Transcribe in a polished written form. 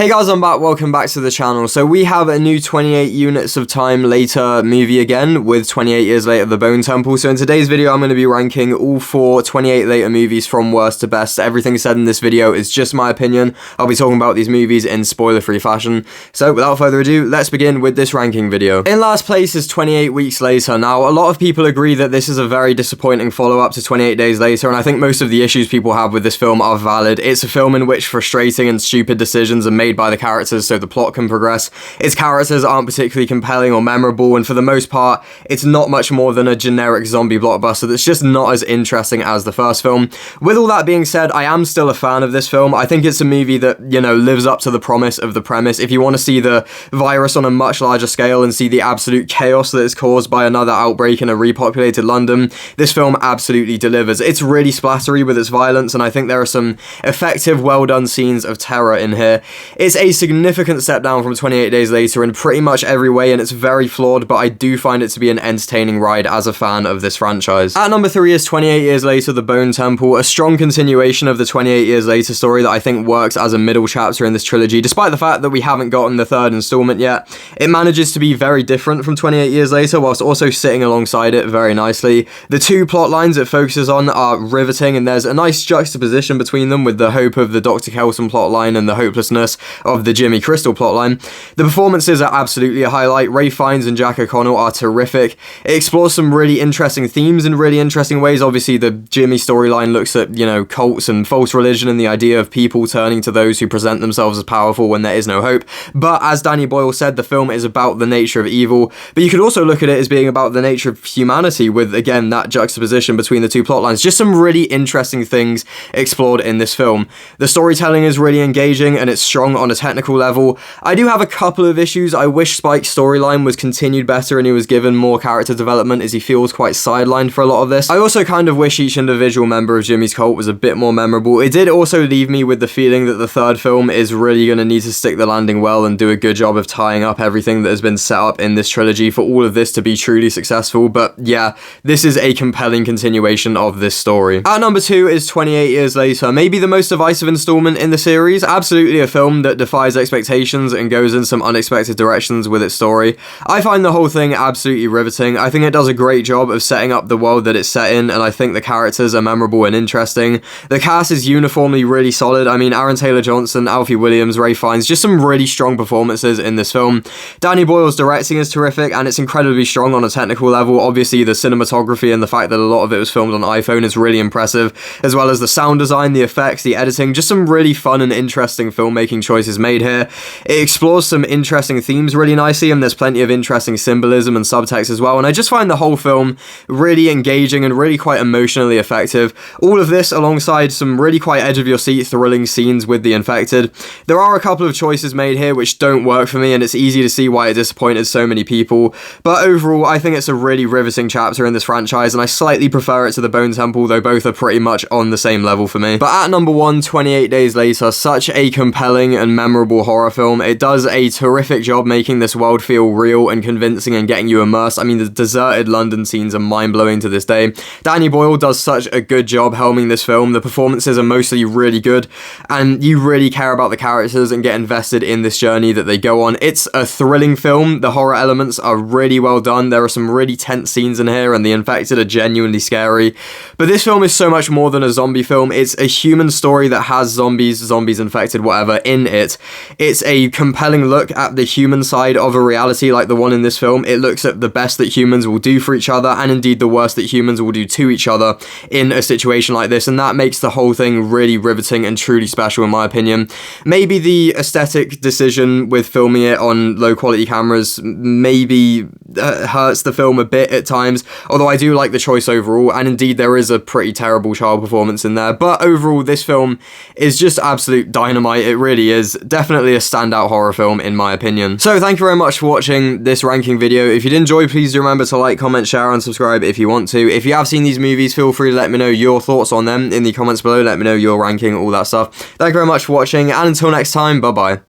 Hey guys, I'm back. Welcome back to the channel. So we have a new 28 Units of Time Later movie again with 28 Years Later, The Bone Temple. So in today's video, I'm going to be ranking all 4 28 Later movies from worst to best. Everything said in this video is just my opinion. I'll be talking about these movies in spoiler-free fashion. So without further ado, let's begin with this ranking video. In last place is 28 Weeks Later. Now, a lot of people agree that this is a very disappointing follow-up to 28 Days Later, and I think most of the issues people have with this film are valid. It's a film in which frustrating and stupid decisions are made by the characters so the plot can progress. Its characters aren't particularly compelling or memorable, and for the most part, it's not much more than a generic zombie blockbuster that's just not as interesting as the first film. With all that being said, I am still a fan of this film. I think it's a movie that, you know, lives up to the promise of the premise. If you want to see the virus on a much larger scale and see the absolute chaos that is caused by another outbreak in a repopulated London, this film absolutely delivers. It's really splattery with its violence, and I think there are some effective, well-done scenes of terror in here. It's a significant step down from 28 Days Later in pretty much every way, and it's very flawed, but I do find it to be an entertaining ride as a fan of this franchise. At number 3 is 28 Years Later, The Bone Temple, a strong continuation of the 28 Years Later story that I think works as a middle chapter in this trilogy. Despite the fact that we haven't gotten the third installment yet, it manages to be very different from 28 Years Later, whilst also sitting alongside it very nicely. The two plot lines it focuses on are riveting, and there's a nice juxtaposition between them with the hope of the Dr. Kelson plotline and the hopelessness of the Jimmy Crystal plotline. The performances are absolutely a highlight. Ralph Fiennes and Jack O'Connell are terrific. It explores some really interesting themes in really interesting ways. Obviously, the Jimmy storyline looks at, you know, cults and false religion and the idea of people turning to those who present themselves as powerful when there is no hope. But as Danny Boyle said, the film is about the nature of evil. But you could also look at it as being about the nature of humanity with, again, that juxtaposition between the two plotlines. Just some really interesting things explored in this film. The storytelling is really engaging and it's strong on a technical level. I do have a couple of issues. I wish Spike's storyline was continued better and he was given more character development, as he feels quite sidelined for a lot of this. I also kind of wish each individual member of Jimmy's cult was a bit more memorable. It did also leave me with the feeling that the third film is really going to need to stick the landing well and do a good job of tying up everything that has been set up in this trilogy for all of this to be truly successful. But yeah, this is a compelling continuation of this story. At number 2 is 28 Years Later, maybe the most divisive installment in the series. Absolutely a film that defies expectations and goes in some unexpected directions with its story. I find the whole thing absolutely riveting. I think it does a great job of setting up the world that it's set in, and I think the characters are memorable and interesting. The cast is uniformly really solid. I mean, Aaron Taylor-Johnson, Alfie Williams, Ralph Fiennes, just some really strong performances in this film. Danny Boyle's directing is terrific, and it's incredibly strong on a technical level. Obviously, the cinematography and the fact that a lot of it was filmed on iPhone is really impressive, as well as the sound design, the effects, the editing, just some really fun and interesting filmmaking choices made here. It explores some interesting themes really nicely, and there's plenty of interesting symbolism and subtext as well, and I just find the whole film really engaging and really quite emotionally effective. All of this alongside some really quite edge-of-your-seat thrilling scenes with the infected. There are a couple of choices made here which don't work for me, and it's easy to see why it disappointed so many people, but overall I think it's a really riveting chapter in this franchise, and I slightly prefer it to The Bone Temple, though both are pretty much on the same level for me. But at number 1, 28 Days Later, such a compelling and memorable horror film. It does a terrific job making this world feel real and convincing and getting you immersed. I mean, the deserted London scenes are mind-blowing to this day. Danny Boyle does such a good job helming this film. The performances are mostly really good, and you really care about the characters and get invested in this journey that they go on. It's a thrilling film. The horror elements are really well done. There are some really tense scenes in here, and the infected are genuinely scary. But this film is so much more than a zombie film. It's a human story that has zombies, infected, whatever, in it. It's a compelling look at the human side of a reality like the one in this film. It looks at the best that humans will do for each other, and indeed the worst that humans will do to each other in a situation like this, and that makes the whole thing really riveting and truly special in my opinion. Maybe the aesthetic decision with filming it on low quality cameras maybe hurts the film a bit at times, although I do like the choice overall, and indeed there is a pretty terrible child performance in there, but overall this film is just absolute dynamite. It really is. Definitely a standout horror film in my opinion. So thank you very much for watching this ranking video. If you did enjoy, please do remember to like, comment, share and subscribe if you want to. If you have seen these movies, feel free to let me know your thoughts on them in the comments below. Let me know your ranking, all that stuff. Thank you very much for watching, and until next time, bye bye.